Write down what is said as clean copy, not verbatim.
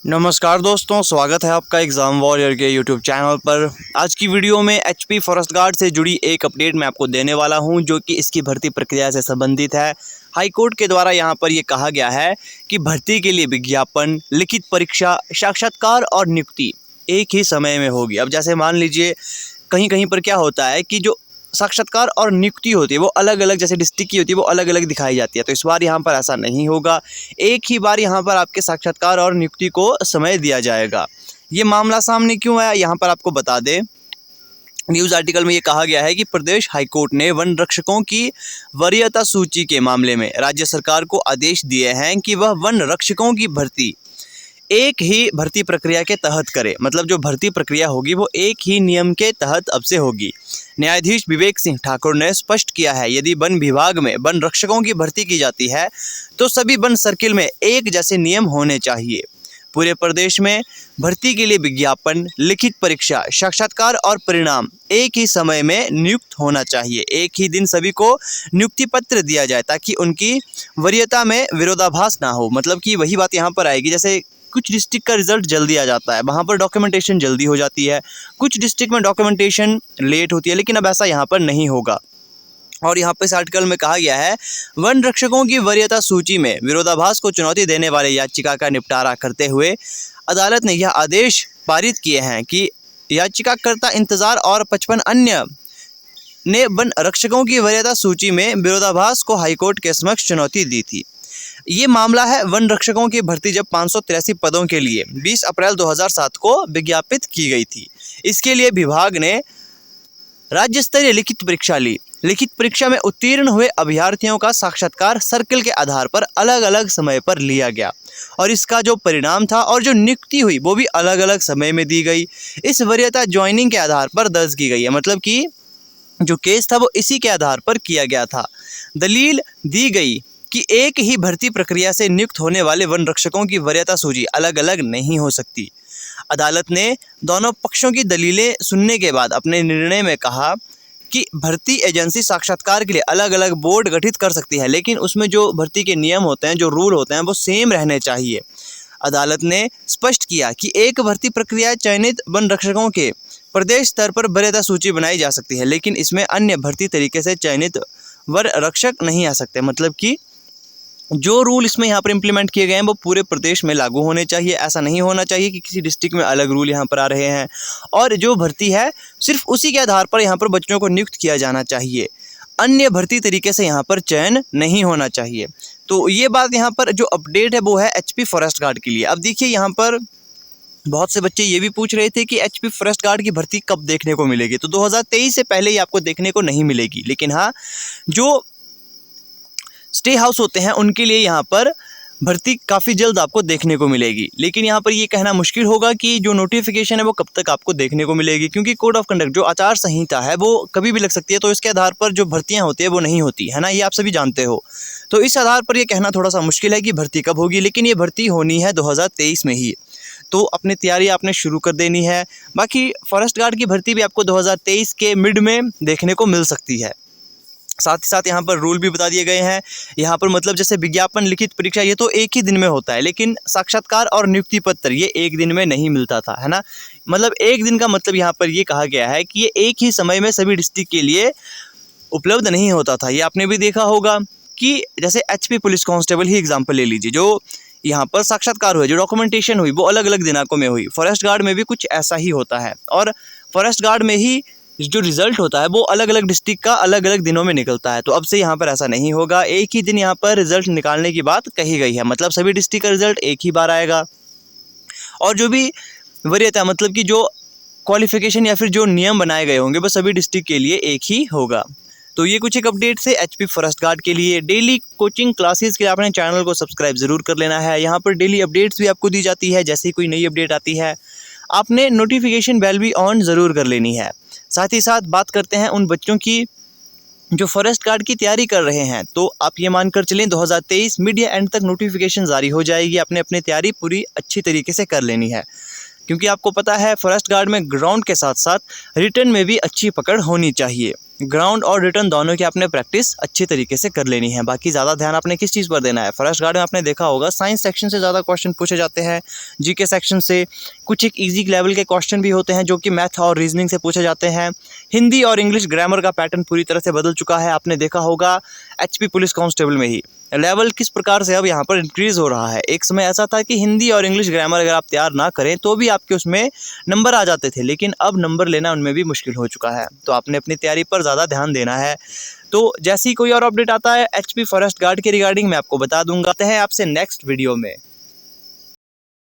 नमस्कार दोस्तों, स्वागत है आपका एग्ज़ाम वॉरियर के यूट्यूब चैनल पर। आज की वीडियो में एचपी फॉरेस्ट गार्ड से जुड़ी एक अपडेट मैं आपको देने वाला हूं, जो कि इसकी भर्ती प्रक्रिया से संबंधित है। हाई कोर्ट के द्वारा यहां पर ये कहा गया है कि भर्ती के लिए विज्ञापन, लिखित परीक्षा, साक्षात्कार और नियुक्ति एक ही समय में होगी। अब जैसे मान लीजिए कहीं कहीं पर क्या होता है कि जो साक्षात्कार और नियुक्ति होती है वो अलग अलग, जैसे डिस्ट्रिक्ट की होती है वो अलग अलग दिखाई जाती है। तो इस बार यहाँ पर ऐसा नहीं होगा, एक ही बार यहाँ पर आपके साक्षात्कार और नियुक्ति को समय दिया जाएगा। ये मामला सामने क्यों आया, यहाँ पर आपको बता दें। न्यूज़ आर्टिकल में ये कहा गया है कि प्रदेश हाईकोर्ट ने वन रक्षकों की वरीयता सूची के मामले में राज्य सरकार को आदेश दिए हैं कि वह वन रक्षकों की भर्ती एक ही भर्ती प्रक्रिया के तहत करे। मतलब जो भर्ती प्रक्रिया होगी वो एक ही नियम के तहत अब से होगी। न्यायाधीश विवेक सिंह ठाकुर ने स्पष्ट किया है, यदि वन विभाग में वन रक्षकों की भर्ती की जाती है तो सभी वन सर्किल में एक जैसे नियम होने चाहिए। पूरे प्रदेश में भर्ती के लिए विज्ञापन, लिखित परीक्षा, साक्षात्कार और परिणाम एक ही समय में नियुक्त होना चाहिए। एक ही दिन सभी को नियुक्ति पत्र दिया जाए ताकि उनकी वरीयता में विरोधाभास ना हो। मतलब कि वही बात यहाँ पर आएगी, जैसे कुछ डिस्ट्रिक्ट का रिजल्ट जल्दी आ जाता है, वहाँ पर डॉक्यूमेंटेशन जल्दी हो जाती है, कुछ डिस्ट्रिक्ट में डॉक्यूमेंटेशन लेट होती है, लेकिन अब ऐसा यहाँ पर नहीं होगा। और यहाँ पर इस आर्टिकल में कहा गया है, वन रक्षकों की वरीयता सूची में विरोधाभास को चुनौती देने वाले याचिका का निपटारा करते हुए अदालत ने यह आदेश पारित किए हैं कि याचिकाकर्ता इंतजार और 55 अन्य ने वन रक्षकों की वरीयता सूची में विरोधाभास को हाईकोर्ट के समक्ष चुनौती दी थी। ये मामला है वन रक्षकों की भर्ती जब 583 पदों के लिए 20 अप्रैल 2007 को विज्ञापित की गई थी। इसके लिए विभाग ने राज्य स्तरीय लिखित परीक्षा ली। लिखित परीक्षा में उत्तीर्ण हुए अभ्यर्थियों का साक्षात्कार सर्किल के आधार पर अलग अलग समय पर लिया गया और इसका जो परिणाम था और जो नियुक्ति हुई वो भी अलग अलग समय में दी गई। इस वरीयता ज्वाइनिंग के आधार पर दर्ज की गई है। मतलब कि जो केस था वो इसी के आधार पर किया गया था। दलील दी गई कि एक ही भर्ती प्रक्रिया से नियुक्त होने वाले वन रक्षकों की वरीयता सूची अलग अलग नहीं हो सकती। अदालत ने दोनों पक्षों की दलीलें सुनने के बाद अपने निर्णय में कहा कि भर्ती एजेंसी साक्षात्कार के लिए अलग अलग बोर्ड गठित कर सकती है, लेकिन उसमें जो भर्ती के नियम होते हैं, जो रूल होते हैं, वो सेम रहने चाहिए। अदालत ने स्पष्ट किया कि एक भर्ती प्रक्रिया चयनित वन रक्षकों के प्रदेश स्तर पर वरीयता सूची बनाई जा सकती है, लेकिन इसमें अन्य भर्ती तरीके से चयनित वन रक्षक नहीं आ सकते। मतलब कि जो रूल इसमें यहाँ पर इम्प्लीमेंट किए गए हैं वो पूरे प्रदेश में लागू होने चाहिए। ऐसा नहीं होना चाहिए कि किसी डिस्ट्रिक्ट में अलग रूल यहाँ पर आ रहे हैं और जो भर्ती है सिर्फ उसी के आधार पर यहाँ पर बच्चों को नियुक्त किया जाना चाहिए। अन्य भर्ती तरीके से यहाँ पर चयन नहीं होना चाहिए। तो ये बात यहाँ पर जो अपडेट है वो है एचपी फॉरेस्ट गार्ड के लिए। अब देखिए यहाँ पर बहुत से बच्चे ये भी पूछ रहे थे कि एचपी फॉरेस्ट गार्ड की भर्ती कब देखने को मिलेगी। तो 2023 से पहले ही आपको देखने को नहीं मिलेगी, लेकिन हाँ जो स्टे हाउस होते हैं उनके लिए यहाँ पर भर्ती काफ़ी जल्द आपको देखने को मिलेगी। लेकिन यहाँ पर ये कहना मुश्किल होगा कि जो नोटिफिकेशन है वो कब तक आपको देखने को मिलेगी, क्योंकि कोड ऑफ कंडक्ट जो आचार संहिता है वो कभी भी लग सकती है। तो इसके आधार पर जो भर्तियाँ होती है वो नहीं होती है ना, ये आप सभी जानते हो। तो इस आधार पर यह कहना थोड़ा सा मुश्किल है कि भर्ती कब होगी, लेकिन ये भर्ती होनी है 2023 में ही। तो अपनी तैयारी आपने शुरू कर देनी है। बाकी फॉरेस्ट गार्ड की भर्ती भी आपको 2023 के मिड में देखने को मिल सकती है। साथ ही साथ यहाँ पर रूल भी बता दिए गए हैं। यहाँ पर मतलब जैसे विज्ञापन, लिखित परीक्षा ये तो एक ही दिन में होता है, लेकिन साक्षात्कार और नियुक्ति पत्र ये एक दिन में नहीं मिलता था, है ना। मतलब एक दिन का मतलब यहाँ पर ये कहा गया है कि ये एक ही समय में सभी डिस्ट्रिक्ट के लिए उपलब्ध नहीं होता था। ये आपने भी देखा होगा कि जैसे एचपी पुलिस कांस्टेबल ही एग्जाम्पल ले लीजिए, जो यहाँ पर साक्षात्कार हुए, जो डॉक्यूमेंटेशन हुई वो अलग अलग दिनांकों में हुई। फॉरेस्ट गार्ड में भी कुछ ऐसा ही होता है और फॉरेस्ट गार्ड में ही जो रिजल्ट होता है वो अलग अलग डिस्ट्रिक्ट का अलग अलग दिनों में निकलता है। तो अब से यहाँ पर ऐसा नहीं होगा, एक ही दिन यहाँ पर रिजल्ट निकालने की बात कही गई है। मतलब सभी डिस्ट्रिक्ट का रिजल्ट एक ही बार आएगा और जो भी वरीयता मतलब कि जो क्वालिफिकेशन या फिर जो नियम बनाए गए होंगे वो सभी डिस्ट्रिक्ट के लिए एक ही होगा। तो ये कुछ एक अपडेट से एचपी फॉरेस्ट गार्ड के लिए। डेली कोचिंग क्लासेस के लिए आपने चैनल को सब्सक्राइब ज़रूर कर लेना है। यहाँ पर डेली अपडेट्स भी आपको दी जाती है। जैसे ही कोई नई अपडेट आती है आपने नोटिफिकेशन बेल भी ऑन ज़रूर कर लेनी है। साथ ही साथ बात करते हैं उन बच्चों की जो फॉरेस्ट गार्ड की तैयारी कर रहे हैं। तो आप ये मानकर चलें 2023 मिड या एंड तक नोटिफिकेशन जारी हो जाएगी। आपने अपनी तैयारी पूरी अच्छी तरीके से कर लेनी है, क्योंकि आपको पता है फॉरेस्ट गार्ड में ग्राउंड के साथ साथ रिटर्न में भी अच्छी पकड़ होनी चाहिए। ग्राउंड और रिटर्न दोनों की आपने प्रैक्टिस अच्छी तरीके से कर लेनी है। बाकी ज़्यादा ध्यान आपने किस चीज़ पर देना है, फॉरेस्ट गार्ड में आपने देखा होगा साइंस सेक्शन से ज़्यादा क्वेश्चन पूछे जाते हैं, जीके सेक्शन से कुछ एक ईजी लेवल के क्वेश्चन भी होते हैं जो कि मैथ और रीजनिंग से पूछे जाते हैं। हिंदी और इंग्लिश ग्रामर का पैटर्न पूरी तरह से बदल चुका है, आपने देखा होगा एचपी पुलिस कांस्टेबल में ही लेवल किस प्रकार से अब यहाँ पर इंक्रीज़ हो रहा है। एक समय ऐसा था कि हिंदी और इंग्लिश ग्रामर अगर आप तैयार ना करें तो भी आपके उसमें नंबर आ जाते थे, लेकिन अब नंबर लेना उनमें भी मुश्किल हो चुका है। तो आपने अपनी तैयारी पर ज़्यादा ध्यान देना है। तो जैसे ही कोई और अपडेट आता है एचपी फॉरेस्ट गार्ड के रिगार्डिंग मैं आपको बता दूंगा। आते हैं आपसे नेक्स्ट वीडियो में।